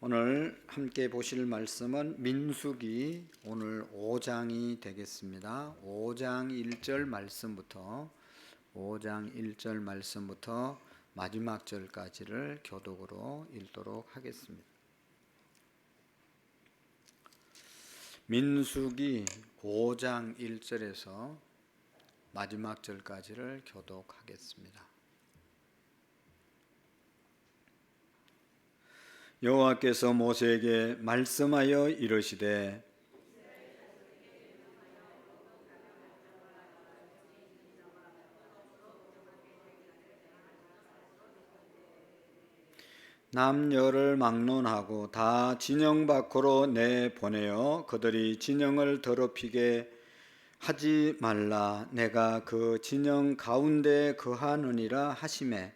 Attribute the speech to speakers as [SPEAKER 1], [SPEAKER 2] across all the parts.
[SPEAKER 1] 오늘 함께 보실 말씀은 민수기 오늘 5장이 되겠습니다. 5장 1절 말씀부터 마지막 절까지를 교독으로 읽도록 하겠습니다. 민수기 5장 1절에서 마지막 절까지를 교독하겠습니다. 여호와께서 모세에게 말씀하여 이르시되 남녀를 막론하고 다 진영 밖으로 내보내어 그들이 진영을 더럽히게 하지 말라. 내가 그 진영 가운데 거하느니라 하시매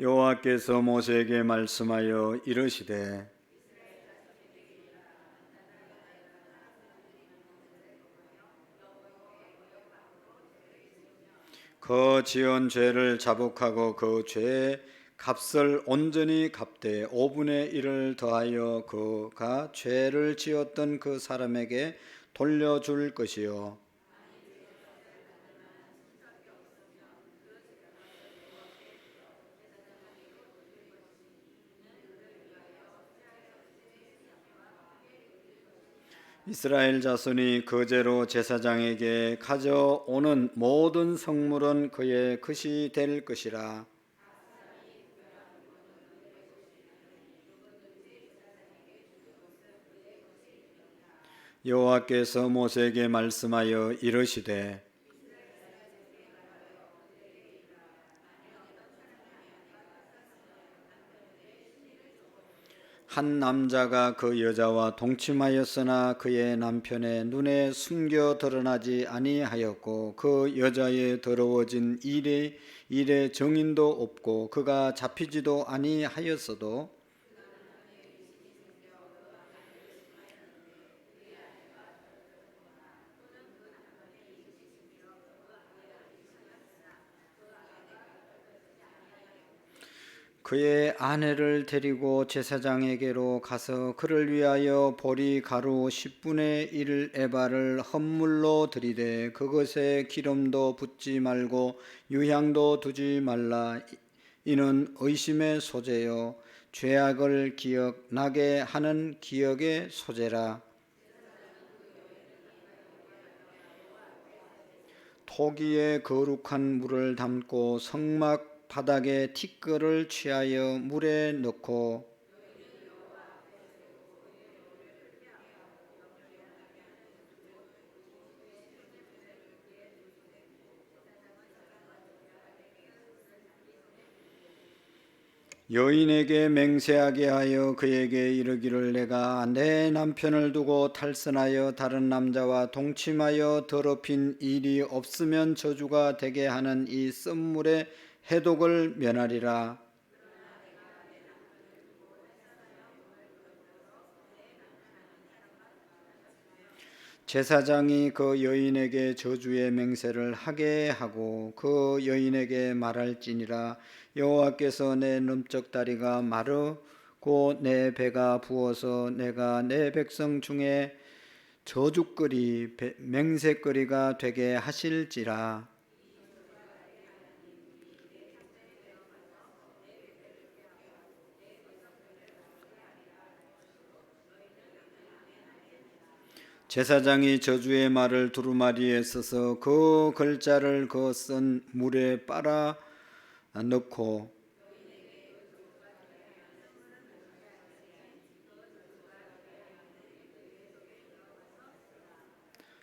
[SPEAKER 1] 여호와께서 모세에게 말씀하여 이르시되 그 지은 죄를 자복하고 그 죄의 값을 온전히 갚되 5분의 1을 더하여 그가 죄를 지었던 그 사람에게 돌려줄 것이요 이스라엘 자손이 그 죄로 제사장에게 가져오는 모든 성물은 그의 것이 될 것이라. 여호와께서 모세에게 말씀하여 이르시되 한 남자가 그 여자와 동침하였으나 그의 남편의 눈에 숨겨 드러나지 아니하였고 그 여자의 더러워진 일에 정인도 없고 그가 잡히지도 아니하였어도 그의 아내를 데리고 제사장에게로 가서 그를 위하여 보리 가루 10분의 1 에바를 헌물로 드리되 그것에 기름도 붓지 말고 유향도 두지 말라. 이는 의심의 소재요 죄악을 기억나게 하는 기억의 소재라. 토기에 거룩한 물을 담고 성막 바닥에 티끌을 취하여 물에 넣고 여인에게 맹세하게 하여 그에게 이르기를 내가 내 남편을 두고 탈선하여 다른 남자와 동침하여 더럽힌 일이 없으면 저주가 되게 하는 이 쓴물의 해독을 면하리라. 제사장이 그 여인에게 저주의 맹세를 하게 하고 그 여인에게 말할지니라. 여호와께서 내 넓적다리가 마르고 내 배가 부어서 내가 내 백성 중에 저주거리 맹세거리가 되게 하실지라. 제사장이 저주의 말을 두루마리에 써서 그 글자를 그 쓴 물에 빨아 넣고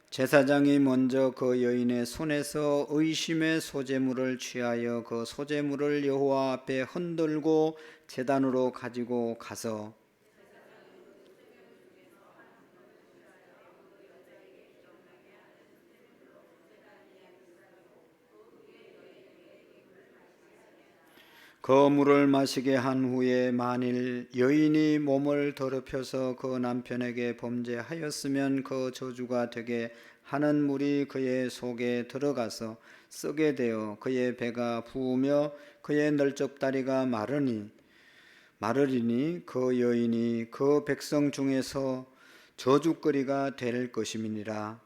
[SPEAKER 1] 제사장이 먼저 그 여인의 손에서 의심의 소재물을 취하여 그 소재물을 여호와 앞에 흔들고 제단으로 가지고 가서 그 물을 마시게 한 후에 만일 여인이 몸을 더럽혀서 그 남편에게 범죄하였으면 그 저주가 되게 하는 물이 그의 속에 들어가서 썩게 되어 그의 배가 부으며 그의 널쩍다리가 마르리니 그 여인이 그 백성 중에서 저주거리가 될 것임이니라.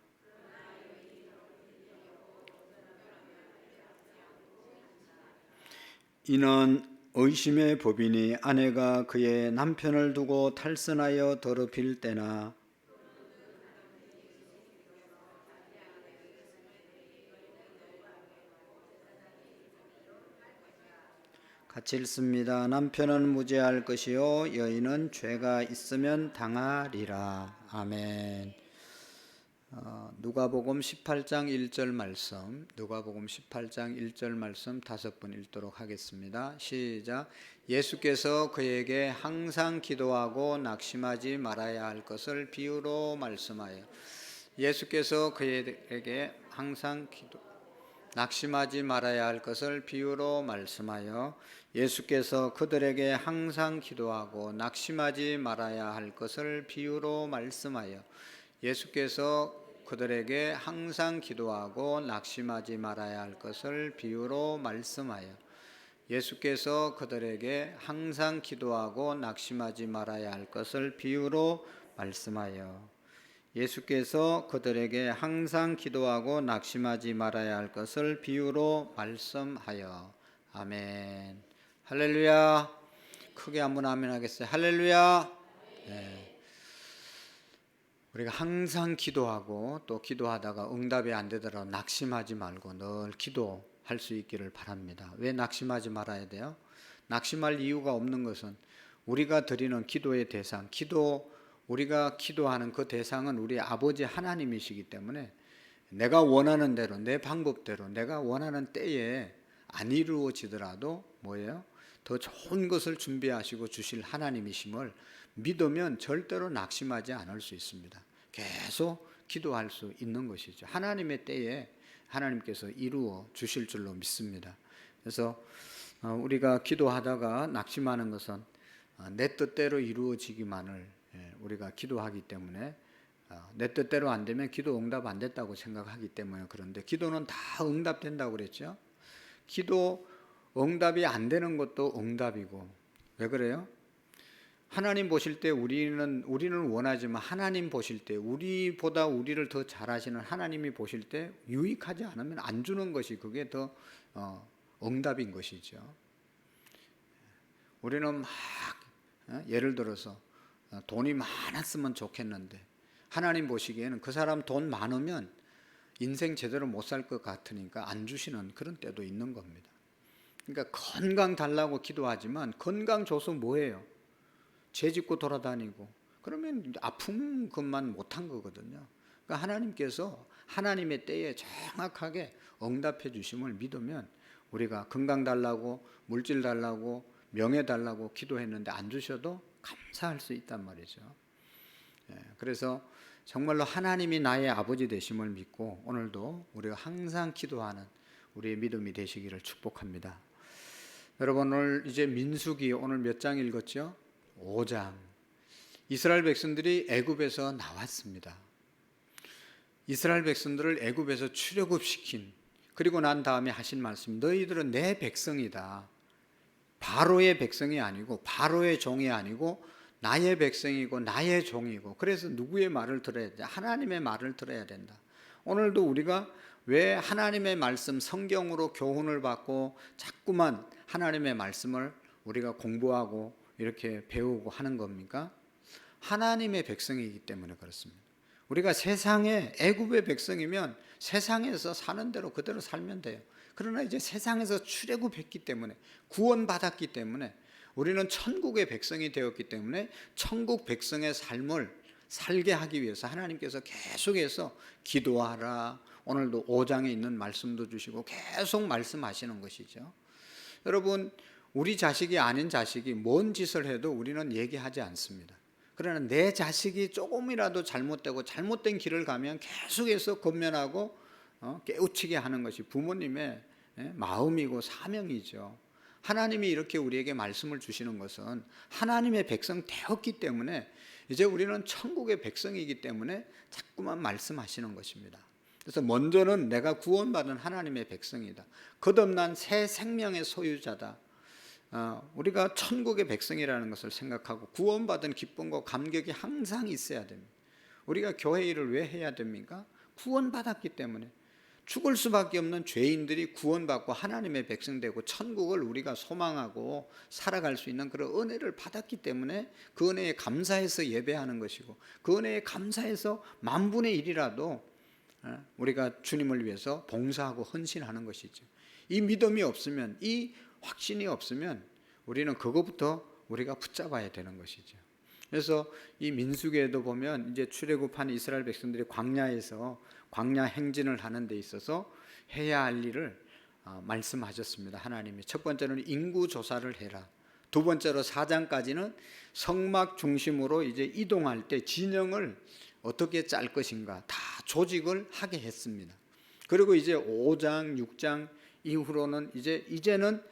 [SPEAKER 1] 이는 의심의 법이니 아내가 그의 남편을 두고 탈선하여 더럽힐 때나 같이 읽습니다. 남편은 무죄할 것이요 여인은 죄가 있으면 당하리라. 아멘. 누가복음 18장 1절 말씀, 누가복음 18장 1절 말씀 5번 읽도록 하겠습니다. 시작. 예수께서 그에게 항상 기도하고 낙심하지 말아야 할 것을 비유로 말씀하여. 예수께서 그에게 항상 낙심하지 말아야 할 것을 비유로 말씀하여. 예수께서 그들에게 항상 기도하고 낙심하지 말아야 할 것을 비유로 말씀하여. 예수께서 그들에게 항상 기도하고 낙심하지 말아야 할 것을 비유로 말씀하여. 예수께서 그들에게 항상 기도하고 낙심하지 말아야 할 것을 비유로 말씀하여. 예수께서 그들에게 항상 기도하고 낙심하지 말아야 할 것을 비유로 말씀하여. 아멘. 할렐루야. 크게 한번 아멘 하겠어요. 할렐루야. 네. 우리가 항상 기도하고 또 기도하다가 응답이 안 되더라도 낙심하지 말고 늘 기도할 수 있기를 바랍니다. 왜 낙심하지 말아야 돼요? 낙심할 이유가 없는 것은 우리가 드리는 기도의 대상, 우리가 기도하는 그 대상은 우리 아버지 하나님이시기 때문에 내가 원하는 대로, 내 방법대로, 내가 원하는 때에 안 이루어지더라도 뭐예요? 더 좋은 것을 준비하시고 주실 하나님이심을 믿으면 절대로 낙심하지 않을 수 있습니다. 계속 기도할 수 있는 것이죠. 하나님의 때에 하나님께서 이루어 주실 줄로 믿습니다. 그래서 우리가 기도하다가 낙심하는 것은 내 뜻대로 이루어지기만을 우리가 기도하기 때문에 내 뜻대로 안 되면 기도 응답 안 됐다고 생각하기 때문에. 그런데 기도는 다 응답된다고 그랬죠. 기도 응답이 안 되는 것도 응답이고. 왜 그래요? 하나님 보실 때 우리는 원하지만 하나님 보실 때, 우리보다 우리를 더 잘하시는 하나님이 보실 때 유익하지 않으면 안 주는 것이 그게 더 응답인 것이죠. 우리는 막 예를 들어서 돈이 많았으면 좋겠는데 하나님 보시기에는 그 사람 돈 많으면 인생 제대로 못 살 것 같으니까 안 주시는 그런 때도 있는 겁니다. 그러니까 건강 달라고 기도하지만 건강 줘서 뭐예요? 죄 짓고 돌아다니고 그러면 아픈 것만 못한 거거든요. 그러니까 하나님께서 하나님의 때에 정확하게 응답해 주심을 믿으면 우리가 건강 달라고 물질 달라고 명예 달라고 기도했는데 안 주셔도 감사할 수 있단 말이죠. 그래서 정말로 하나님이 나의 아버지 되심을 믿고 오늘도 우리가 항상 기도하는 우리의 믿음이 되시기를 축복합니다. 여러분, 오늘 이제 민수기 오늘 몇 장 읽었죠? 5장. 이스라엘 백성들이 애굽에서 나왔습니다. 이스라엘 백성들을 애굽에서 출애굽시킨, 그리고 난 다음에 하신 말씀, 너희들은 내 백성이다. 바로의 백성이 아니고, 바로의 종이 아니고 나의 백성이고 나의 종이고. 그래서 누구의 말을 들어야 돼? 하나님의 말을 들어야 된다. 오늘도 우리가 왜 하나님의 말씀, 성경으로 교훈을 받고 자꾸만 하나님의 말씀을 우리가 공부하고 이렇게 배우고 하는 겁니까? 하나님의 백성이기 때문에 그렇습니다. 우리가 세상에 애굽의 백성이면 세상에서 사는 대로 그대로 살면 돼요. 그러나 이제 세상에서 출애굽했기 때문에, 구원받았기 때문에, 우리는 천국의 백성이 되었기 때문에 천국 백성의 삶을 살게 하기 위해서 하나님께서 계속해서 기도하라, 오늘도 5장에 있는 말씀도 주시고 계속 말씀하시는 것이죠. 여러분, 우리 자식이 아닌 자식이 뭔 짓을 해도 우리는 얘기하지 않습니다. 그러나 내 자식이 조금이라도 잘못되고 잘못된 길을 가면 계속해서 권면하고 깨우치게 하는 것이 부모님의 마음이고 사명이죠. 하나님이 이렇게 우리에게 말씀을 주시는 것은 하나님의 백성 되었기 때문에, 이제 우리는 천국의 백성이기 때문에 자꾸만 말씀하시는 것입니다. 그래서 먼저는 내가 구원받은 하나님의 백성이다, 거듭난 새 생명의 소유자다, 우리가 천국의 백성이라는 것을 생각하고 구원받은 기쁨과 감격이 항상 있어야 됩니다. 우리가 교회 일을 왜 해야 됩니까? 구원받았기 때문에. 죽을 수밖에 없는 죄인들이 구원받고 하나님의 백성 되고 천국을 우리가 소망하고 살아갈 수 있는 그런 은혜를 받았기 때문에 그 은혜에 감사해서 예배하는 것이고, 그 은혜에 감사해서 만분의 1이라도 우리가 주님을 위해서 봉사하고 헌신하는 것이죠. 이 믿음이 없으면, 이 확신이 없으면 우리는 그것부터 우리가 붙잡아야 되는 것이죠. 그래서 이 민수기에도 보면 이제 출애굽한 이스라엘 백성들이 광야에서 광야 행진을 하는 데 있어서 해야 할 일을 말씀하셨습니다. 하나님이 첫 번째는 인구 조사를 해라. 두 번째로 4장까지는 성막 중심으로 이제 이동할 때 진영을 어떻게 짤 것인가 다 조직을 하게 했습니다. 그리고 이제 5장, 6장 이후로는 이제는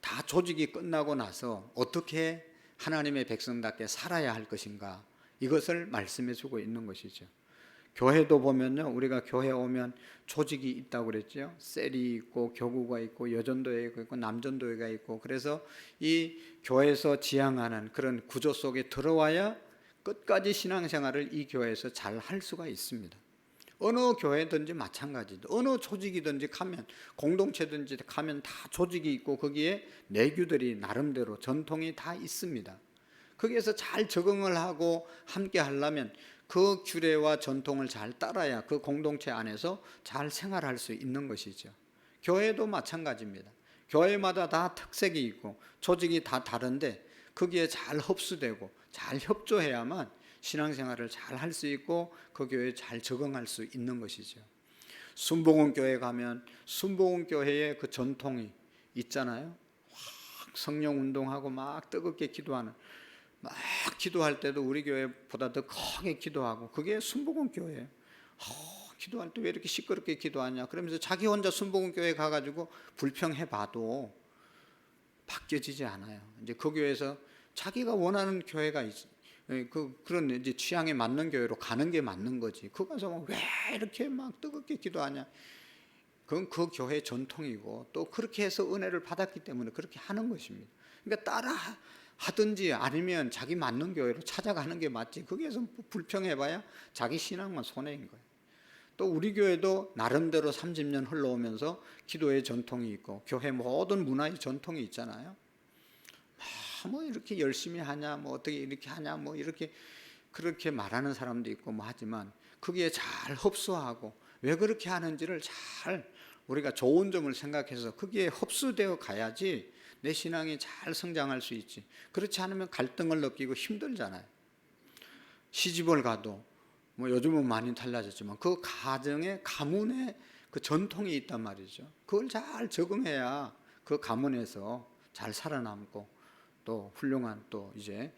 [SPEAKER 1] 다 조직이 끝나고 나서 어떻게 하나님의 백성답게 살아야 할 것인가, 이것을 말씀해 주고 있는 것이죠. 교회도 보면요, 우리가 교회 오면 조직이 있다고 그랬죠. 셀이 있고 교구가 있고 여전도회가 있고 남전도회가 있고, 그래서 이 교회에서 지향하는 그런 구조 속에 들어와야 끝까지 신앙생활을 이 교회에서 잘 할 수가 있습니다. 어느 교회든지 마찬가지죠. 어느 조직이든지 가면, 공동체든지 가면 다 조직이 있고 거기에 내규들이 나름대로 전통이 다 있습니다. 거기에서 잘 적응을 하고 함께 하려면 그 규례와 전통을 잘 따라야 그 공동체 안에서 잘 생활할 수 있는 것이죠. 교회도 마찬가지입니다. 교회마다 다 특색이 있고 조직이 다 다른데 거기에 잘 흡수되고 잘 협조해야만 신앙생활을 잘 할 수 있고 그 교회에 잘 적응할 수 있는 것이죠. 순복음교회 가면 순복음교회의 그 전통이 있잖아요. 확 성령운동하고 막 뜨겁게 기도하는, 막 기도할 때도 우리 교회보다 더 크게 기도하고, 그게 순복음교회예요. 기도할 때 왜 이렇게 시끄럽게 기도하냐 그러면서 자기 혼자 순복음교회 가가지고 불평해봐도 바뀌어지지 않아요. 이제 그 교회에서 자기가 원하는 교회가 그런 이제 취향에 맞는 교회로 가는 게 맞는 거지. 그 가서 왜 이렇게 막 뜨겁게 기도하냐, 그건 그 교회의 전통이고 또 그렇게 해서 은혜를 받았기 때문에 그렇게 하는 것입니다. 그러니까 따라 하든지 아니면 자기 맞는 교회로 찾아가는 게 맞지, 거기에서 불평해봐야 자기 신앙만 손해인 거예요. 또 우리 교회도 나름대로 30년 흘러오면서 기도의 전통이 있고 교회 모든 문화의 전통이 있잖아요. 뭐 이렇게 열심히 하냐, 뭐 어떻게 이렇게 하냐, 뭐 이렇게 그렇게 말하는 사람도 있고 뭐 하지만 거기에 잘 흡수하고 왜 그렇게 하는지를 잘 우리가 좋은 점을 생각해서 거기에 흡수되어 가야지 내 신앙이 잘 성장할 수 있지. 그렇지 않으면 갈등을 느끼고 힘들잖아요. 시집을 가도 뭐 요즘은 많이 달라졌지만 그 가정의 가문의 그 전통이 있단 말이죠. 그걸 잘 적응해야 그 가문에서 잘 살아남고 또 훌륭한 또 이제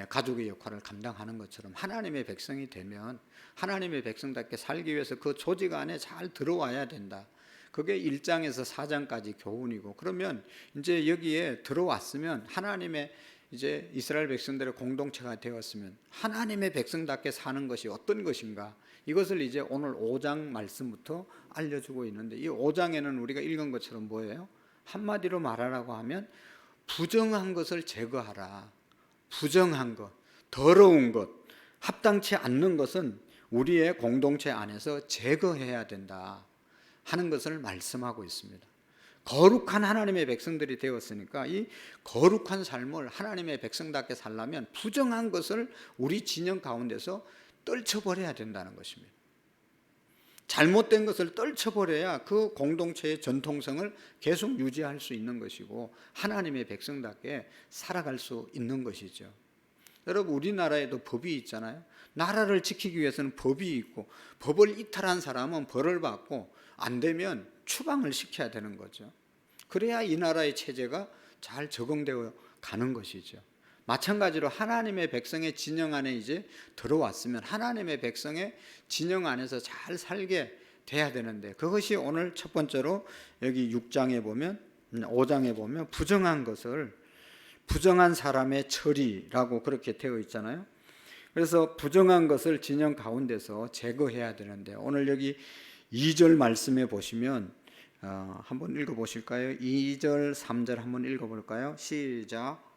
[SPEAKER 1] 가족의 역할을 감당하는 것처럼 하나님의 백성이 되면 하나님의 백성답게 살기 위해서 그 조직 안에 잘 들어와야 된다. 그게 1장에서 4장까지 교훈이고, 그러면 이제 여기에 들어왔으면 하나님의 이제 이스라엘 백성들의 공동체가 되었으면 하나님의 백성답게 사는 것이 어떤 것인가, 이것을 이제 오늘 5장 말씀부터 알려주고 있는데, 이 5장에는 우리가 읽은 것처럼 뭐예요? 한마디로 말하라고 하면 부정한 것을 제거하라. 부정한 것, 더러운 것, 합당치 않는 것은 우리의 공동체 안에서 제거해야 된다 하는 것을 말씀하고 있습니다. 거룩한 하나님의 백성들이 되었으니까 이 거룩한 삶을 하나님의 백성답게 살려면 부정한 것을 우리 진영 가운데서 떨쳐버려야 된다는 것입니다. 잘못된 것을 떨쳐버려야 그 공동체의 전통성을 계속 유지할 수 있는 것이고 하나님의 백성답게 살아갈 수 있는 것이죠. 여러분, 우리나라에도 법이 있잖아요. 나라를 지키기 위해서는 법이 있고 법을 이탈한 사람은 벌을 받고 안 되면 추방을 시켜야 되는 거죠. 그래야 이 나라의 체제가 잘 적응되어 가는 것이죠. 마찬가지로 하나님의 백성의 진영 안에 이제 들어왔으면 하나님의 백성의 진영 안에서 잘 살게 돼야 되는데, 그것이 오늘 첫 번째로 여기 6장에 보면 5장에 보면 부정한 것을 부정한 사람의 처리라고 그렇게 되어 있잖아요. 그래서 부정한 것을 진영 가운데서 제거해야 되는데, 오늘 여기 2절 말씀에 보시면 한번 읽어 보실까요? 2절 3절 한번 읽어 볼까요? 시작.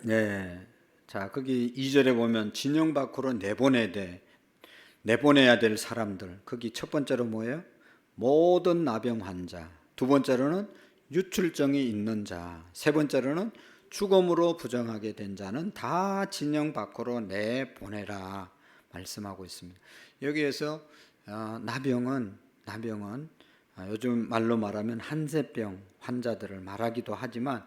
[SPEAKER 1] 네. 자, 거기 2절에 보면 진영 밖으로 내보내야 될 사람들. 거기 첫 번째로 뭐예요? 모든 나병 환자. 두 번째로는 유출증이 있는 자. 세 번째로는 죽음으로 부정하게 된 자는 다 진영 밖으로 내보내라 말씀하고 있습니다. 여기에서 나병은 요즘 말로 말하면 한세병 환자들을 말하기도 하지만,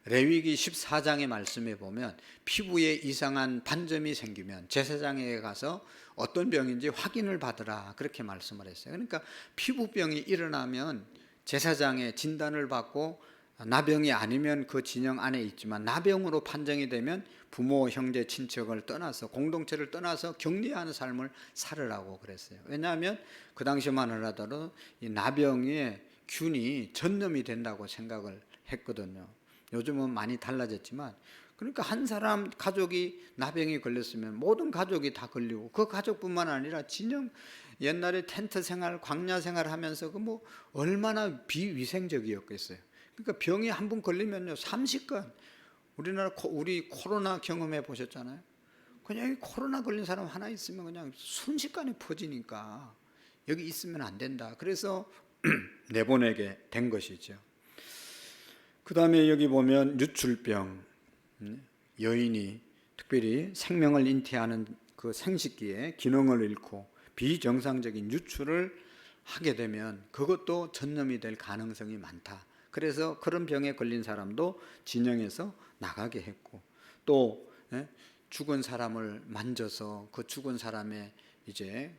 [SPEAKER 1] 레위기 14장의 말씀에 보면 피부에 이상한 반점이 생기면 제사장에게 가서 어떤 병인지 확인을 받으라 그렇게 말씀을 했어요. 그러니까 피부병이 일어나면 제사장의 진단을 받고, 나병이 아니면 그 진영 안에 있지만 나병으로 판정이 되면 부모, 형제, 친척을 떠나서, 공동체를 떠나서 격리하는 삶을 살으라고 그랬어요. 왜냐하면 그 당시만 하더라도 이 나병의 균이 전염이 된다고 생각을 했거든요. 요즘은 많이 달라졌지만, 그러니까 한 사람 가족이 나병이 걸렸으면 모든 가족이 다 걸리고, 그 가족뿐만 아니라 진영, 옛날에 텐트 생활, 광야 생활 하면서 그 뭐 얼마나 비위생적이었겠어요. 그러니까 병이 한 번 걸리면요 30건, 우리 코로나 경험해 보셨잖아요. 그냥 코로나 걸린 사람 하나 있으면 그냥 순식간에 퍼지니까 여기 있으면 안 된다. 그래서 내보내게 된 것이죠. 그 다음에 여기 보면 유출병, 여인이 특별히 생명을 잉태하는 그 생식기의 기능을 잃고 비정상적인 유출을 하게 되면 그것도 전염이 될 가능성이 많다. 그래서 그런 병에 걸린 사람도 진영에서 나가게 했고, 또 죽은 사람을 만져서 그 죽은 사람의 이제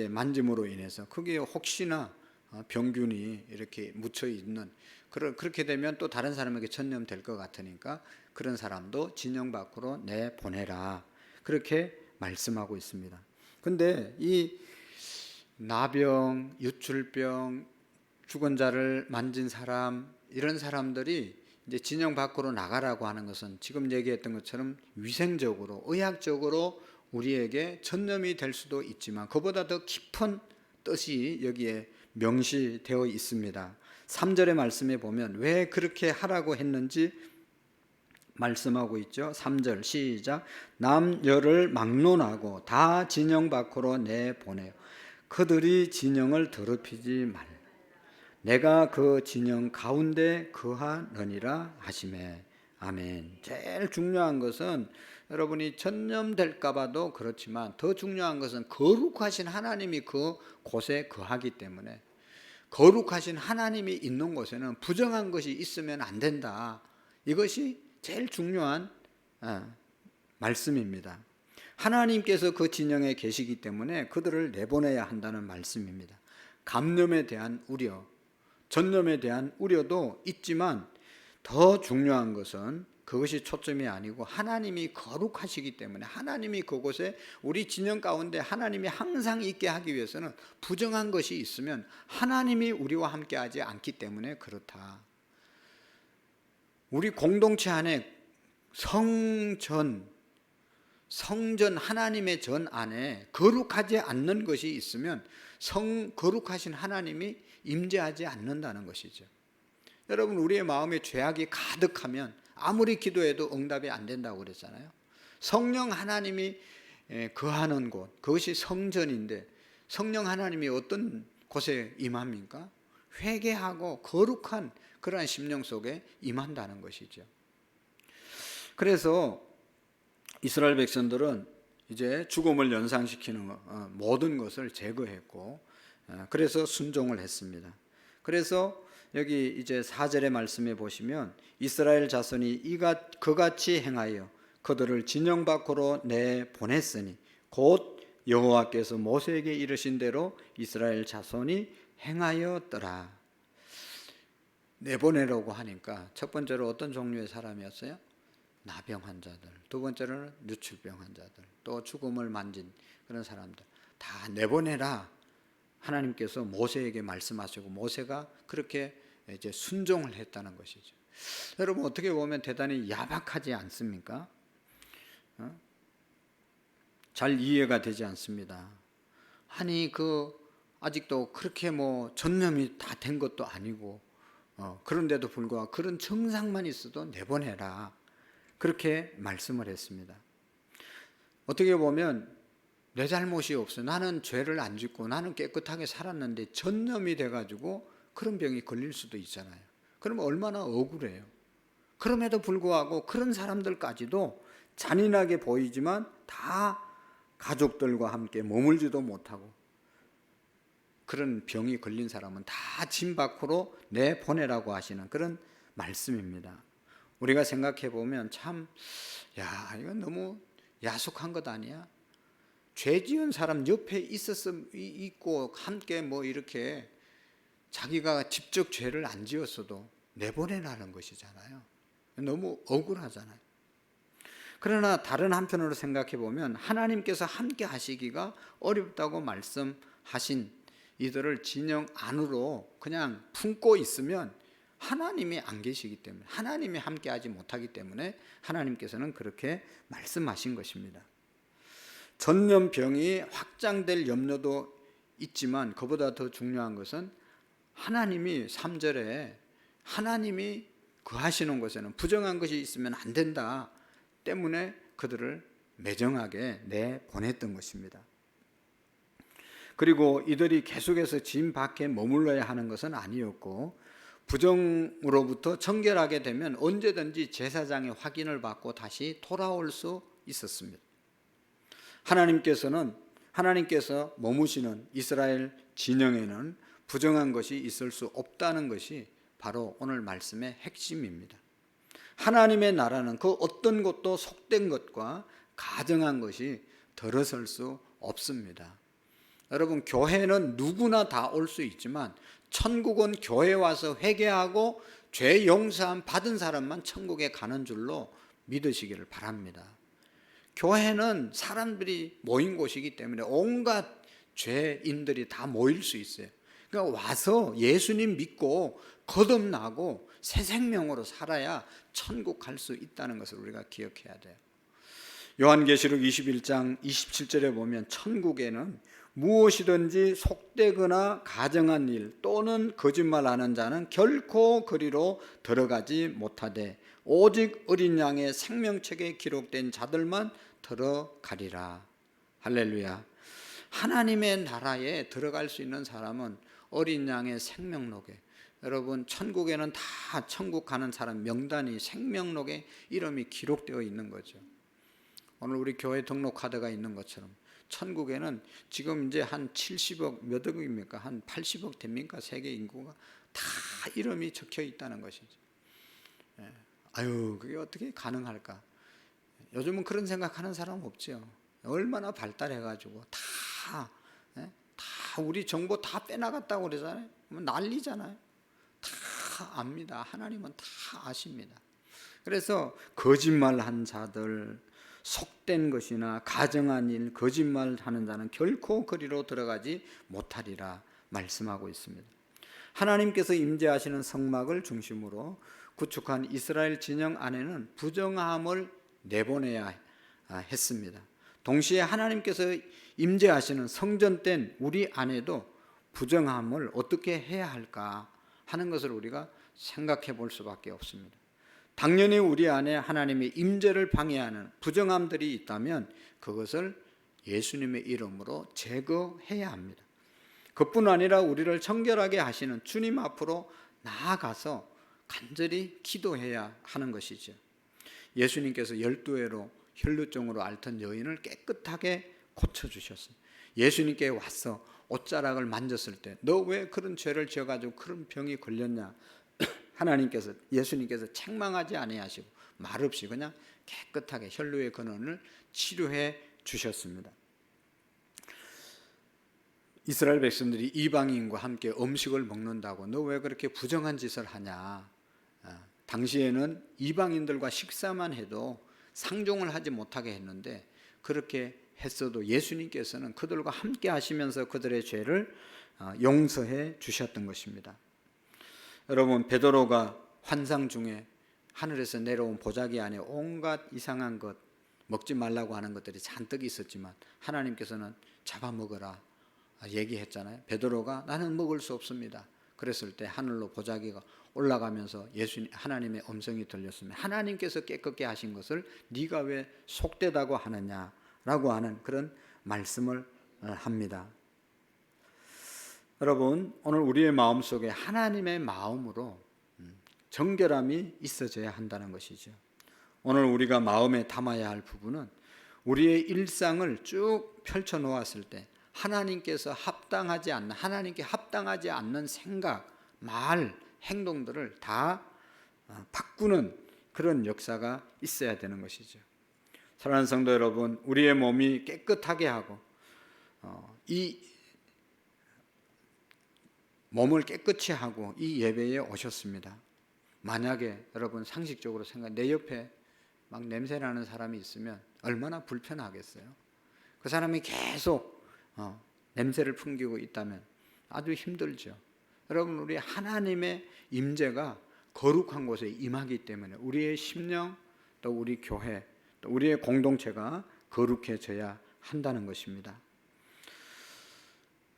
[SPEAKER 1] 만짐으로 인해서 그게 혹시나 병균이 이렇게 묻혀 있는, 그렇게 되면 또 다른 사람에게 전염될 것 같으니까 그런 사람도 진영 밖으로 내보내라 그렇게 말씀하고 있습니다. 근데 이 나병, 유출병, 죽은 자를 만진 사람, 이런 사람들이 이제 진영 밖으로 나가라고 하는 것은 지금 얘기했던 것처럼 위생적으로, 의학적으로 우리에게 전염이 될 수도 있지만 그보다 더 깊은 뜻이 여기에 명시되어 있습니다. 3절의 말씀에 보면 왜 그렇게 하라고 했는지 말씀하고 있죠. 3절 시작. 남녀를 막론하고 다 진영 밖으로 내보내요. 그들이 진영을 더럽히지 말라. 내가 그 진영 가운데 거하느니라 하시매. 아멘. 제일 중요한 것은 여러분이 전염될까 봐도 그렇지만, 더 중요한 것은 거룩하신 하나님이 그 곳에 거하기 때문에, 거룩하신 하나님이 있는 곳에는 부정한 것이 있으면 안 된다. 이것이 제일 중요한 말씀입니다. 하나님께서 그 진영에 계시기 때문에 그들을 내보내야 한다는 말씀입니다. 감염에 대한 우려, 전염에 대한 우려도 있지만 더 중요한 것은 그것이 초점이 아니고 하나님이 거룩하시기 때문에, 하나님이 그곳에 우리 진영 가운데 하나님이 항상 있게 하기 위해서는 부정한 것이 있으면 하나님이 우리와 함께 하지 않기 때문에 그렇다. 우리 공동체 안에 성전 하나님의 전 안에 거룩하지 않는 것이 있으면 거룩하신 하나님이 임재하지 않는다는 것이죠. 여러분, 우리의 마음에 죄악이 가득하면 아무리 기도해도 응답이 안 된다고 그랬잖아요. 성령 하나님이 거하는 곳, 그것이 성전인데 성령 하나님이 어떤 곳에 임합니까? 회개하고 거룩한 그러한 심령 속에 임한다는 것이죠. 그래서 이스라엘 백성들은 이제 죽음을 연상시키는 모든 것을 제거했고, 그래서 순종을 했습니다. 그래서 여기 이제 4절의 말씀에 보시면 이스라엘 자손이 그같이 행하여 그들을 진영 밖으로 내보냈으니 곧 여호와께서 모세에게 이르신 대로 이스라엘 자손이 행하였더라. 내보내라고 하니까 첫 번째로 어떤 종류의 사람이었어요? 나병 환자들, 두 번째로는 뇌출병 환자들, 또 죽음을 만진 그런 사람들 다 내보내라. 하나님께서 모세에게 말씀하시고 모세가 그렇게 이제 순종을 했다는 것이죠. 여러분 어떻게 보면 대단히 야박하지 않습니까? 잘 이해가 되지 않습니다. 아니 아직도 그렇게 전염이 다 된 것도 아니고 그런데도 불구하고 그런 증상만 있어도 내보내라. 그렇게 말씀을 했습니다. 어떻게 보면 내 잘못이 없어. 나는 죄를 안 짓고 나는 깨끗하게 살았는데 전염이 돼가지고 그런 병이 걸릴 수도 있잖아요. 그러면 얼마나 억울해요. 그럼에도 불구하고 그런 사람들까지도 잔인하게 보이지만 다 가족들과 함께 머물지도 못하고 그런 병이 걸린 사람은 다 진 밖으로 내보내라고 하시는 그런 말씀입니다. 우리가 생각해 보면 참, 이건 너무 야속한 것 아니야? 죄 지은 사람 옆에 있고 함께 이렇게 자기가 직접 죄를 안 지었어도 내보내라는 것이잖아요. 너무 억울하잖아요. 그러나 다른 한편으로 생각해 보면 하나님께서 함께 하시기가 어렵다고 말씀하신 이들을 진영 안으로 그냥 품고 있으면 하나님이 안 계시기 때문에, 하나님이 함께 하지 못하기 때문에 하나님께서는 그렇게 말씀하신 것입니다. 전염병이 확장될 염려도 있지만 그보다 더 중요한 것은 하나님이 3절에 하나님이 거하시는 곳에는 부정한 것이 있으면 안 된다 때문에 그들을 매정하게 내보냈던 것입니다. 그리고 이들이 계속해서 진 밖에 머물러야 하는 것은 아니었고 부정으로부터 청결하게 되면 언제든지 제사장의 확인을 받고 다시 돌아올 수 있었습니다. 하나님께서 머무시는 이스라엘 진영에는 부정한 것이 있을 수 없다는 것이 바로 오늘 말씀의 핵심입니다. 하나님의 나라는 그 어떤 것도 속된 것과 가정한 것이 들어설 수 없습니다. 여러분, 교회는 누구나 다 올 수 있지만 천국은 교회 와서 회개하고 죄 용서함 받은 사람만 천국에 가는 줄로 믿으시기를 바랍니다. 교회는 사람들이 모인 곳이기 때문에 온갖 죄인들이 다 모일 수 있어요. 그러니까 와서 예수님 믿고 거듭나고 새 생명으로 살아야 천국 갈 수 있다는 것을 우리가 기억해야 돼요. 요한계시록 21장 27절에 보면 천국에는 무엇이든지 속되거나 가정한 일 또는 거짓말하는 자는 결코 그리로 들어가지 못하되 오직 어린 양의 생명책에 기록된 자들만 들어가리라. 할렐루야. 하나님의 나라에 들어갈 수 있는 사람은 어린 양의 생명록에, 여러분 천국에는 다 천국 가는 사람 명단이 생명록에 이름이 기록되어 있는 거죠. 오늘 우리 교회 등록 카드가 있는 것처럼 천국에는 지금 이제 한 70억 몇 억입니까? 한 80억 됩니까? 세계 인구가 다 이름이 적혀 있다는 것이죠. 그게 어떻게 가능할까? 요즘은 그런 생각하는 사람 없죠. 얼마나 발달해가지고 다 우리 정보 다 빼나갔다고 그러잖아요. 난리잖아요. 다 압니다. 하나님은 다 아십니다. 그래서 거짓말한 자들, 속된 것이나 가정한 일, 거짓말하는 자는 결코 그리로 들어가지 못하리라 말씀하고 있습니다. 하나님께서 임재하시는 성막을 중심으로 구축한 이스라엘 진영 안에는 부정함을 내보내야 했습니다. 동시에 하나님께서 임재하시는 성전된 우리 안에도 부정함을 어떻게 해야 할까 하는 것을 우리가 생각해 볼 수밖에 없습니다. 당연히 우리 안에 하나님의 임재를 방해하는 부정함들이 있다면 그것을 예수님의 이름으로 제거해야 합니다. 그뿐 아니라 우리를 청결하게 하시는 주님 앞으로 나아가서 간절히 기도해야 하는 것이죠. 예수님께서 12회로 혈루증으로 앓던 여인을 깨끗하게 고쳐주셨어요. 예수님께 와서 옷자락을 만졌을 때 너 왜 그런 죄를 지어가지고 그런 병이 걸렸냐, 예수님께서 책망하지 아니하시고 말없이 그냥 깨끗하게 혈루의 근원을 치료해 주셨습니다. 이스라엘 백성들이 이방인과 함께 음식을 먹는다고 너 왜 그렇게 부정한 짓을 하냐, 당시에는 이방인들과 식사만 해도 상종을 하지 못하게 했는데, 그렇게 했어도 예수님께서는 그들과 함께 하시면서 그들의 죄를 용서해 주셨던 것입니다. 여러분, 베드로가 환상 중에 하늘에서 내려온 보자기 안에 온갖 이상한 것, 먹지 말라고 하는 것들이 잔뜩 있었지만 하나님께서는 잡아먹어라 얘기했잖아요. 베드로가 나는 먹을 수 없습니다. 그랬을 때 하늘로 보자기가 올라가면서 하나님의 음성이 들렸으면 하나님께서 깨끗게 하신 것을 네가 왜 속되다고 하느냐라고 하는 그런 말씀을 합니다. 여러분, 오늘 우리의 마음속에 하나님의 마음으로 정결함이 있어져야 한다는 것이죠. 오늘 우리가 마음에 담아야 할 부분은 우리의 일상을 쭉 펼쳐 놓았을 때 하나님께 합당하지 않는 생각, 말, 행동들을 다 바꾸는 그런 역사가 있어야 되는 것이죠. 사랑하는 성도 여러분, 우리의 몸이 깨끗하게 하고 이 몸을 깨끗이 하고 이 예배에 오셨습니다. 만약에 여러분 상식적으로 내 옆에 막 냄새나는 사람이 있으면 얼마나 불편하겠어요. 그 사람이 계속 냄새를 풍기고 있다면 아주 힘들죠. 여러분, 우리 하나님의 임재가 거룩한 곳에 임하기 때문에 우리의 심령, 또 우리 교회, 또 우리의 공동체가 거룩해져야 한다는 것입니다.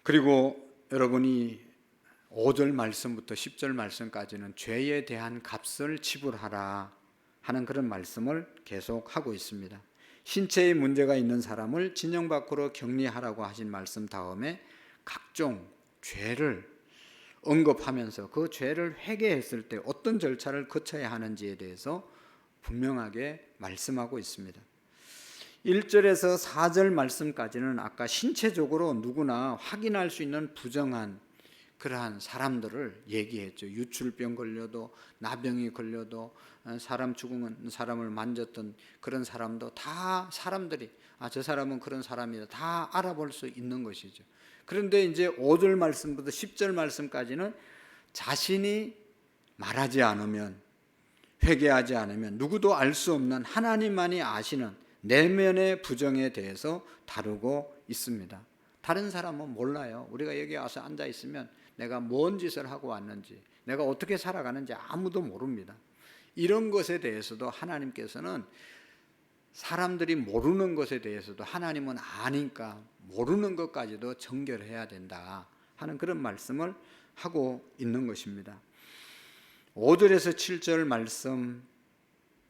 [SPEAKER 1] 그리고 여러분이 5절 말씀부터 10절 말씀까지는 죄에 대한 값을 지불하라 하는 그런 말씀을 계속하고 있습니다. 신체에 문제가 있는 사람을 진영 밖으로 격리하라고 하신 말씀 다음에 각종 죄를 언급하면서 그 죄를 회개했을 때 어떤 절차를 거쳐야 하는지에 대해서 분명하게 말씀하고 있습니다. 1절에서 4절 말씀까지는 아까 신체적으로 누구나 확인할 수 있는 부정한 그러한 사람들을 얘기했죠. 유출병 걸려도, 나병이 걸려도, 사람 죽은 사람을 만졌던 그런 사람도 다 사람들이 저 사람은 그런 사람이다 다 알아볼 수 있는 것이죠. 그런데 이제 5절 말씀부터 10절 말씀까지는 자신이 말하지 않으면, 회개하지 않으면 누구도 알 수 없는 하나님만이 아시는 내면의 부정에 대해서 다루고 있습니다. 다른 사람은 몰라요. 우리가 여기 와서 앉아 있으면 내가 뭔 짓을 하고 왔는지, 내가 어떻게 살아가는지 아무도 모릅니다. 이런 것에 대해서도 하나님께서는 사람들이 모르는 것에 대해서도 하나님은 아니까 모르는 것까지도 정결해야 된다 하는 그런 말씀을 하고 있는 것입니다. 5절에서 7절 말씀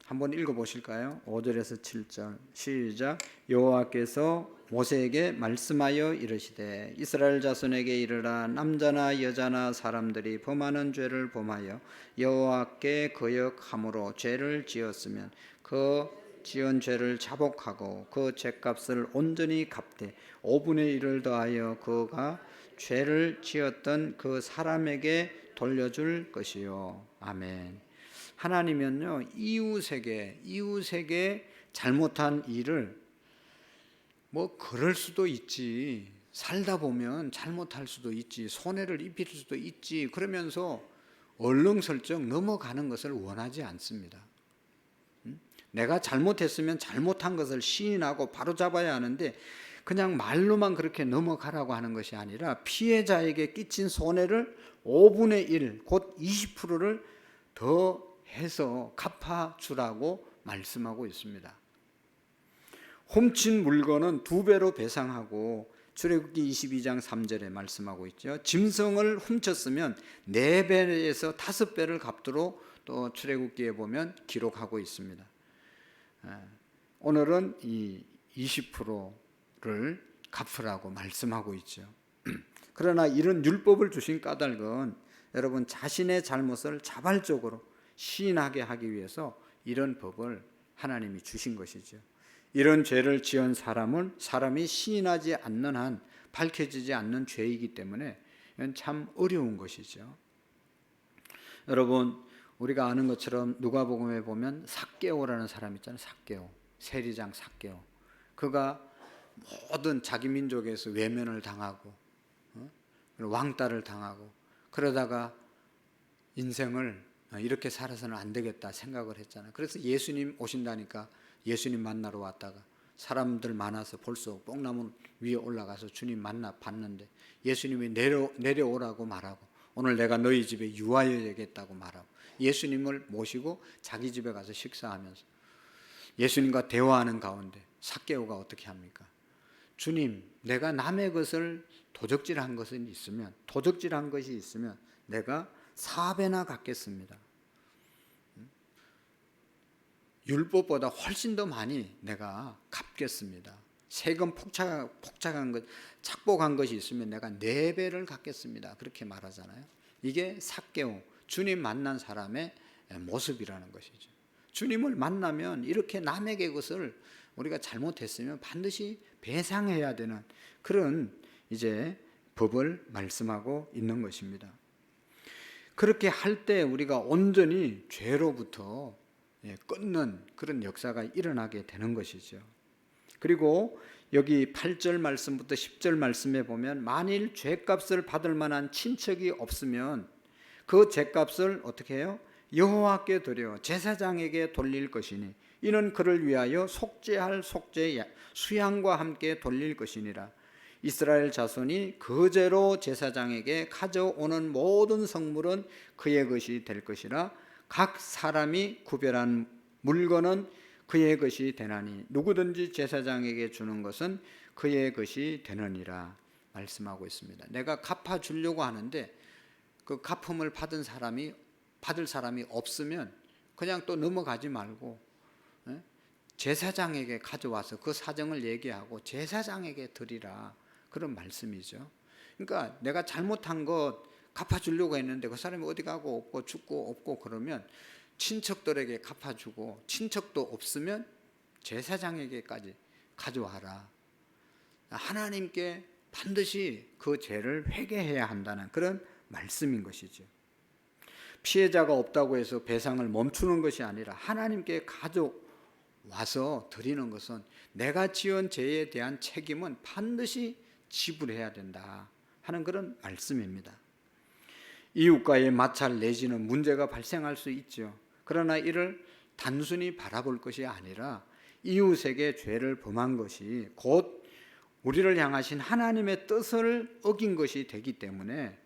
[SPEAKER 1] 한번 읽어보실까요? 5절에서 7절 시작. 여호와께서 모세에게 말씀하여 이르시되 이스라엘 자손에게 이르라. 남자나 여자나 사람들이 범하는 죄를 범하여 여호와께 거역함으로 죄를 지었으면 그 지은 죄를 자복하고 그 죄값을 온전히 갚되 5분의 1을 더하여 그가 죄를 지었던 그 사람에게 돌려줄 것이요. 아멘. 하나님은요, 이웃에게 잘못한 일을 그럴 수도 있지, 살다 보면 잘못할 수도 있지, 손해를 입힐 수도 있지, 그러면서 얼렁설정 넘어가는 것을 원하지 않습니다. 내가 잘못했으면 잘못한 것을 시인하고 바로잡아야 하는데 그냥 말로만 그렇게 넘어가라고 하는 것이 아니라 피해자에게 끼친 손해를 5분의 1, 곧 20%를 더 해서 갚아주라고 말씀하고 있습니다. 훔친 물건은 2배로 배상하고 출애굽기 22장 3절에 말씀하고 있죠. 짐승을 훔쳤으면 4배에서 5배를 갚도록 또 출애굽기에 보면 기록하고 있습니다. 오늘은 이 20%를 갚으라고 말씀하고 있죠. 그러나 이런 율법을 주신 까닭은 여러분 자신의 잘못을 자발적으로 시인하게 하기 위해서 이런 법을 하나님이 주신 것이죠. 이런 죄를 지은 사람은 사람이 시인하지 않는 한 밝혀지지 않는 죄이기 때문에 이건 참 어려운 것이죠. 여러분, 우리가 아는 것처럼 누가복음에 보면 삭개오라는 사람 있잖아요. 삭개오, 세리장 삭개오. 그가 모든 자기 민족에서 외면을 당하고 왕따를 당하고 그러다가 인생을 이렇게 살아서는 안 되겠다 생각을 했잖아요. 그래서 예수님 오신다니까 예수님 만나러 왔다가 사람들 많아서 벌써 뽕나무 위에 올라가서 주님 만나 봤는데 예수님이 내려오라고 말하고 오늘 내가 너희 집에 유하여야겠다고 말하고 예수님을 모시고 자기 집에 가서 식사하면서 예수님과 대화하는 가운데 삭개오가 어떻게 합니까? 주님, 내가 남의 것을 도적질한 것이 있으면 내가 4배나 갚겠습니다. 율법보다 훨씬 더 많이 내가 갚겠습니다. 세금 폭착한 것, 착복한 것이 있으면 내가 4배를 갚겠습니다. 그렇게 말하잖아요. 이게 삭개오, 주님 만난 사람의 모습이라는 것이죠. 주님을 만나면 이렇게 남에게 것을 우리가 잘못했으면 반드시 배상해야 되는 그런 이제 법을 말씀하고 있는 것입니다. 그렇게 할 때 우리가 온전히 죄로부터 끊는 그런 역사가 일어나게 되는 것이죠. 그리고 여기 8절 말씀부터 10절 말씀에 보면 만일 죄값을 받을 만한 친척이 없으면 그 죄값을 어떻게 해요? 여호와께 드려 제사장에게 돌릴 것이니 이는 그를 위하여 속죄할 속죄 수양과 함께 돌릴 것이니라. 이스라엘 자손이 그 죄로 제사장에게 가져오는 모든 성물은 그의 것이 될 것이라. 각 사람이 구별한 물건은 그의 것이 되나니 누구든지 제사장에게 주는 것은 그의 것이 되느니라 말씀하고 있습니다. 내가 갚아주려고 하는데 그 갚음을 받을 사람이 없으면 그냥 또 넘어가지 말고 제사장에게 가져와서 그 사정을 얘기하고 제사장에게 드리라, 그런 말씀이죠. 그러니까 내가 잘못한 것 갚아주려고 했는데 그 사람이 어디 가고 없고 죽고 없고 그러면 친척들에게 갚아주고, 친척도 없으면 제사장에게까지 가져와라. 하나님께 반드시 그 죄를 회개해야 한다는 그런 말씀인 것이죠. 피해자가 없다고 해서 배상을 멈추는 것이 아니라 하나님께 가져와서 드리는 것은 내가 지은 죄에 대한 책임은 반드시 지불해야 된다 하는 그런 말씀입니다. 이웃과의 마찰 내지는 문제가 발생할 수 있죠. 그러나 이를 단순히 바라볼 것이 아니라 이웃에게 죄를 범한 것이 곧 우리를 향하신 하나님의 뜻을 어긴 것이 되기 때문에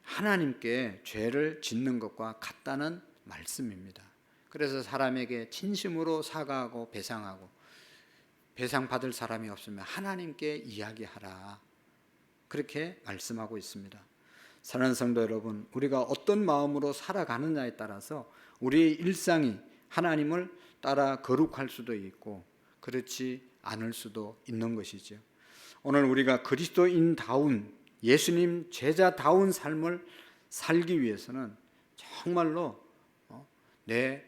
[SPEAKER 1] 하나님께 죄를 짓는 것과 같다는 말씀입니다. 그래서 사람에게 진심으로 사과하고 배상하고, 배상받을 사람이 없으면 하나님께 이야기하라, 그렇게 말씀하고 있습니다. 사랑하는 성도 여러분, 우리가 어떤 마음으로 살아가느냐에 따라서 우리의 일상이 하나님을 따라 거룩할 수도 있고 그렇지 않을 수도 있는 것이죠. 오늘 우리가 그리스도인다운, 예수님 제자다운 삶을 살기 위해서는 정말로 내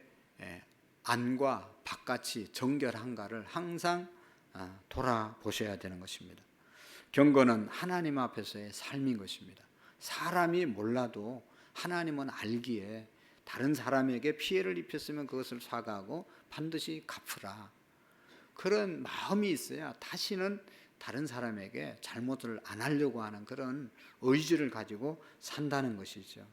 [SPEAKER 1] 안과 바깥이 정결한가를 항상 돌아보셔야 되는 것입니다. 경건은 하나님 앞에서의 삶인 것입니다. 사람이 몰라도 하나님은 알기에 다른 사람에게 피해를 입혔으면 그것을 사과하고 반드시 갚으라, 그런 마음이 있어야 다시는 다른 사람에게 잘못을 안 하려고 하는 그런 의지를 가지고 산다는 것이죠.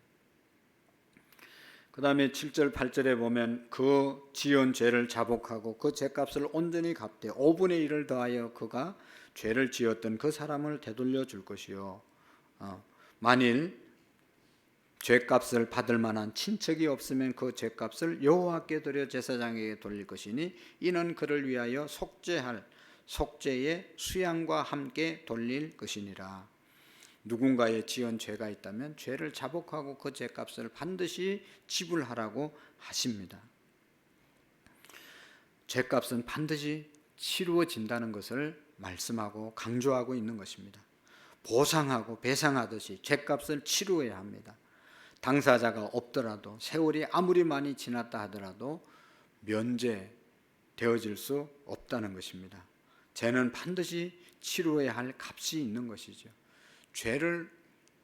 [SPEAKER 1] 그 다음에 7절 8절에 보면 그 지은 죄를 자복하고 그 죄값을 온전히 갚되 5분의 1을 더하여 그가 죄를 지었던 그 사람을 되돌려 줄 것이요, 만일 죄값을 받을 만한 친척이 없으면 그 죄값을 여호와께 드려 제사장에게 돌릴 것이니 이는 그를 위하여 속죄할 속죄의 수양과 함께 돌릴 것이니라. 누군가의 지은 죄가 있다면 죄를 자복하고 그 죄값을 반드시 지불하라고 하십니다. 죄값은 반드시 치루어진다는 것을 말씀하고 강조하고 있는 것입니다. 보상하고 배상하듯이 죄값을 치루어야 합니다. 당사자가 없더라도 세월이 아무리 많이 지났다 하더라도 면제되어질 수 없다는 것입니다. 죄는 반드시 치루어야 할 값이 있는 것이죠. 죄를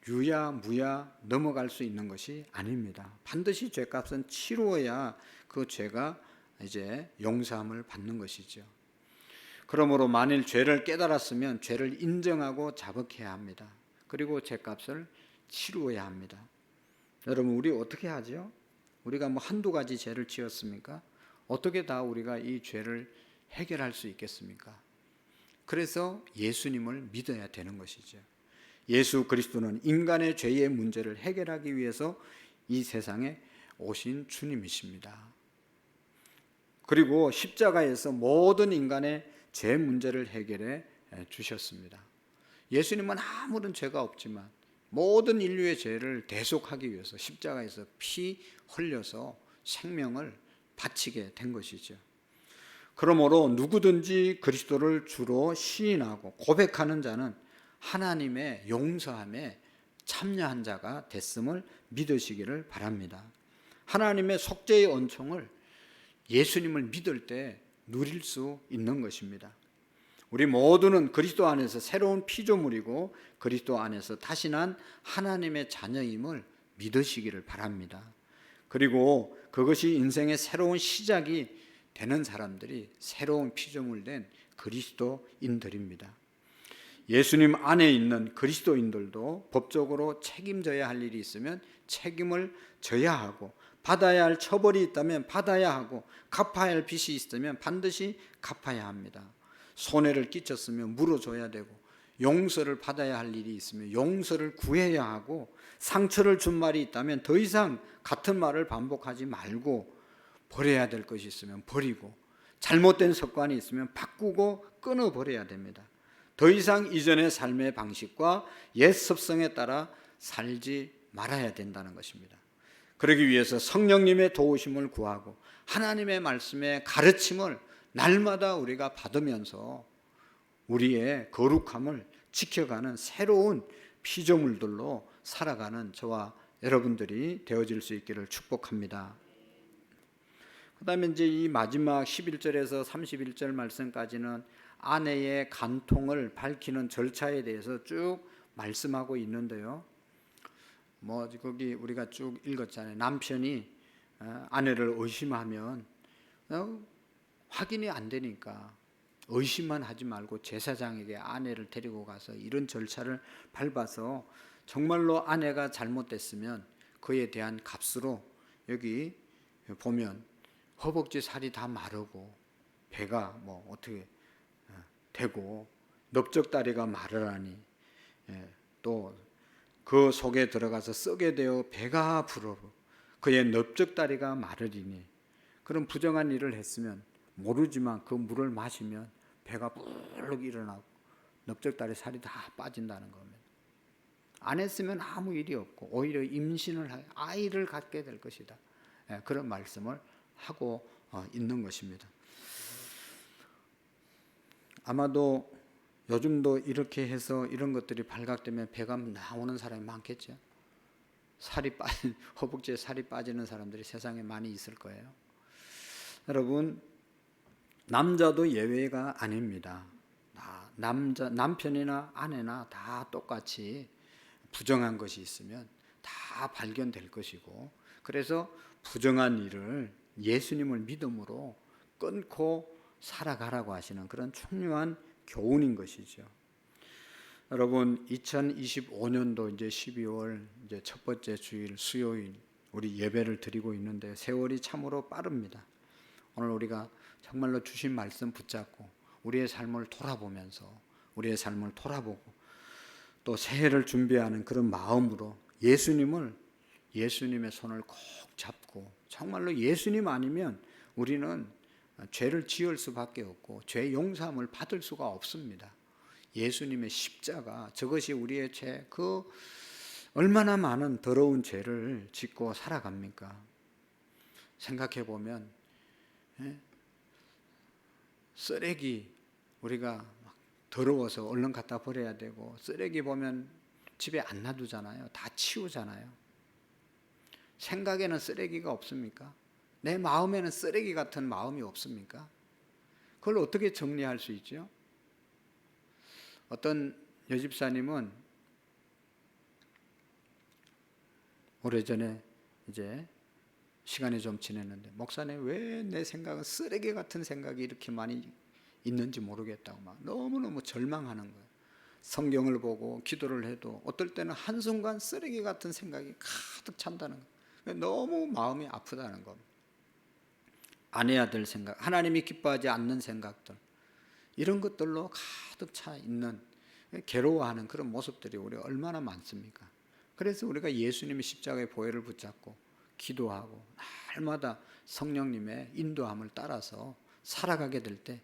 [SPEAKER 1] 유야 무야 넘어갈 수 있는 것이 아닙니다. 반드시 죄값은 치루어야 그 죄가 이제 용서함을 받는 것이죠. 그러므로 만일 죄를 깨달았으면 죄를 인정하고 자복해야 합니다. 그리고 죄값을 치루어야 합니다. 여러분, 우리 어떻게 하죠? 우리가 뭐 한두 가지 죄를 지었습니까? 어떻게 다 우리가 이 죄를 해결할 수 있겠습니까? 그래서 예수님을 믿어야 되는 것이죠. 예수 그리스도는 인간의 죄의 문제를 해결하기 위해서 이 세상에 오신 주님이십니다. 그리고 십자가에서 모든 인간의 죄 문제를 해결해 주셨습니다. 예수님은 아무런 죄가 없지만 모든 인류의 죄를 대속하기 위해서 십자가에서 피 흘려서 생명을 바치게 된 것이죠. 그러므로 누구든지 그리스도를 주로 시인하고 고백하는 자는 하나님의 용서함에 참여한 자가 됐음을 믿으시기를 바랍니다. 하나님의 속죄의 은총을 예수님을 믿을 때 누릴 수 있는 것입니다. 우리 모두는 그리스도 안에서 새로운 피조물이고 그리스도 안에서 다시 난 하나님의 자녀임을 믿으시기를 바랍니다. 그리고 그것이 인생의 새로운 시작이 되는 사람들이 새로운 피조물 된 그리스도인들입니다. 예수님 안에 있는 그리스도인들도 법적으로 책임져야 할 일이 있으면 책임을 져야 하고, 받아야 할 처벌이 있다면 받아야 하고, 갚아야 할 빚이 있으면 반드시 갚아야 합니다. 손해를 끼쳤으면 물어줘야 되고, 용서를 받아야 할 일이 있으면 용서를 구해야 하고, 상처를 준 말이 있다면 더 이상 같은 말을 반복하지 말고 버려야 될 것이 있으면 버리고, 잘못된 습관이 있으면 바꾸고 끊어버려야 됩니다. 더 이상 이전의 삶의 방식과 옛 습성에 따라 살지 말아야 된다는 것입니다. 그러기 위해서 성령님의 도우심을 구하고 하나님의 말씀의 가르침을 날마다 우리가 받으면서 우리의 거룩함을 지켜가는 새로운 피조물들로 살아가는 저와 여러분들이 되어질 수 있기를 축복합니다. 그 다음에 이제 이 마지막 11절에서 31절 말씀까지는 아내의 간통을 밝히는 절차에 대해서 쭉 말씀하고 있는데요. 뭐 거기 우리가 쭉 읽었잖아요. 남편이 아내를 의심하면 확인이 안 되니까 의심만 하지 말고 제사장에게 아내를 데리고 가서 이런 절차를 밟아서 정말로 아내가 잘못됐으면 그에 대한 값으로 여기 보면 허벅지 살이 다 마르고 배가 뭐 어떻게 되고 넓적다리가 마르라니, 또 그 속에 들어가서 썩게 되어 배가 불어 그의 넓적다리가 마르리니, 그런 부정한 일을 했으면 모르지만 그 물을 마시면 배가 불룩 일어나고 넓적다리 살이 다 빠진다는 겁니다. 안 했으면 아무 일이 없고 오히려 임신을 해 아이를 갖게 될 것이다. 그런 말씀을 하고 있는 것입니다. 아마도 요즘도 이렇게 해서 이런 것들이 발각되면 배가 나오는 사람이 많겠죠. 살이 빠진, 허벅지에 살이 빠지는 사람들이 세상에 많이 있을 거예요. 여러분, 남자도 예외가 아닙니다. 남편이나 아내나 다 똑같이 부정한 것이 있으면 다 발견될 것이고, 그래서 부정한 일을 예수님을 믿음으로 끊고 살아가라고 하시는 그런 중요한 교훈인 것이죠. 여러분, 2025년도 이제 12월 이제 첫 번째 주일 수요일 우리 예배를 드리고 있는데 세월이 참으로 빠릅니다. 오늘 우리가 정말로 주신 말씀 붙잡고 우리의 삶을 돌아보면서 우리의 삶을 돌아보고 또 새해를 준비하는 그런 마음으로 예수님의 손을 꼭 잡고, 정말로 예수님 아니면 우리는 죄를 지을 수밖에 없고 죄 용서함을 받을 수가 없습니다. 예수님의 십자가, 저것이 우리의 죄, 그 얼마나 많은 더러운 죄를 짓고 살아갑니까? 생각해 보면 쓰레기 우리가 막 더러워서 얼른 갖다 버려야 되고, 쓰레기 보면 집에 안 놔두잖아요. 다 치우잖아요. 생각에는 쓰레기가 없습니까? 내 마음에는 쓰레기 같은 마음이 없습니까? 그걸 어떻게 정리할 수 있죠? 어떤 여집사님은 오래전에 이제 시간이 좀 지났는데, 목사님 왜 내 생각은 쓰레기 같은 생각이 이렇게 많이 있는지 모르겠다고 막 너무너무 절망하는 거예요. 성경을 보고 기도를 해도 어떨 때는 한순간 쓰레기 같은 생각이 가득 찬다는 거예요. 너무 마음이 아프다는 겁니다. 안 해야 될 생각, 하나님이 기뻐하지 않는 생각들, 이런 것들로 가득 차 있는, 괴로워하는 그런 모습들이 우리가 얼마나 많습니까? 그래서 우리가 예수님의 십자가의 보혈을 붙잡고 기도하고 날마다 성령님의 인도함을 따라서 살아가게 될 때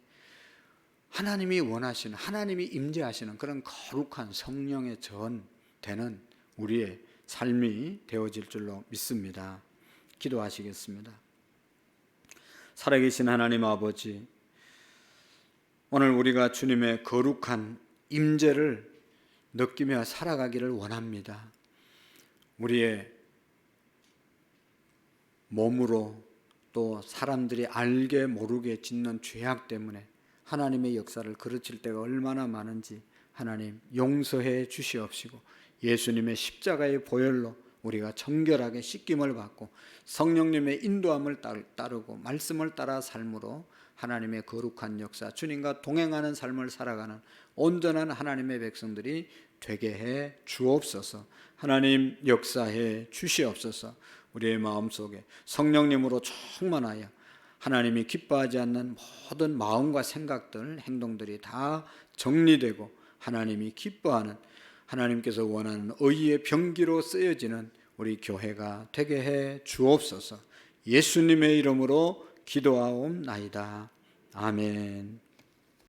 [SPEAKER 1] 하나님이 원하시는, 하나님이 임재하시는 그런 거룩한 성령의 전 되는 우리의 삶이 되어질 줄로 믿습니다. 기도하시겠습니다. 살아계신 하나님 아버지, 오늘 우리가 주님의 거룩한 임재를 느끼며 살아가기를 원합니다. 우리의 몸으로 또 사람들이 알게 모르게 짓는 죄악 때문에 하나님의 역사를 그르칠 때가 얼마나 많은지 하나님 용서해 주시옵시고, 예수님의 십자가의 보혈로 우리가 정결하게 씻김을 받고 성령님의 인도함을 따르고 말씀을 따라 삶으로 하나님의 거룩한 역사, 주님과 동행하는 삶을 살아가는 온전한 하나님의 백성들이 되게 해 주옵소서. 하나님 역사해 주시옵소서. 우리의 마음속에 성령님으로 충만하여 하나님이 기뻐하지 않는 모든 마음과 생각들, 행동들이 다 정리되고 하나님이 기뻐하는, 하나님께서 원하는 의의 병기로 쓰여지는 우리 교회가 되게 해 주옵소서. 예수님의 이름으로 기도하옵나이다. 아멘.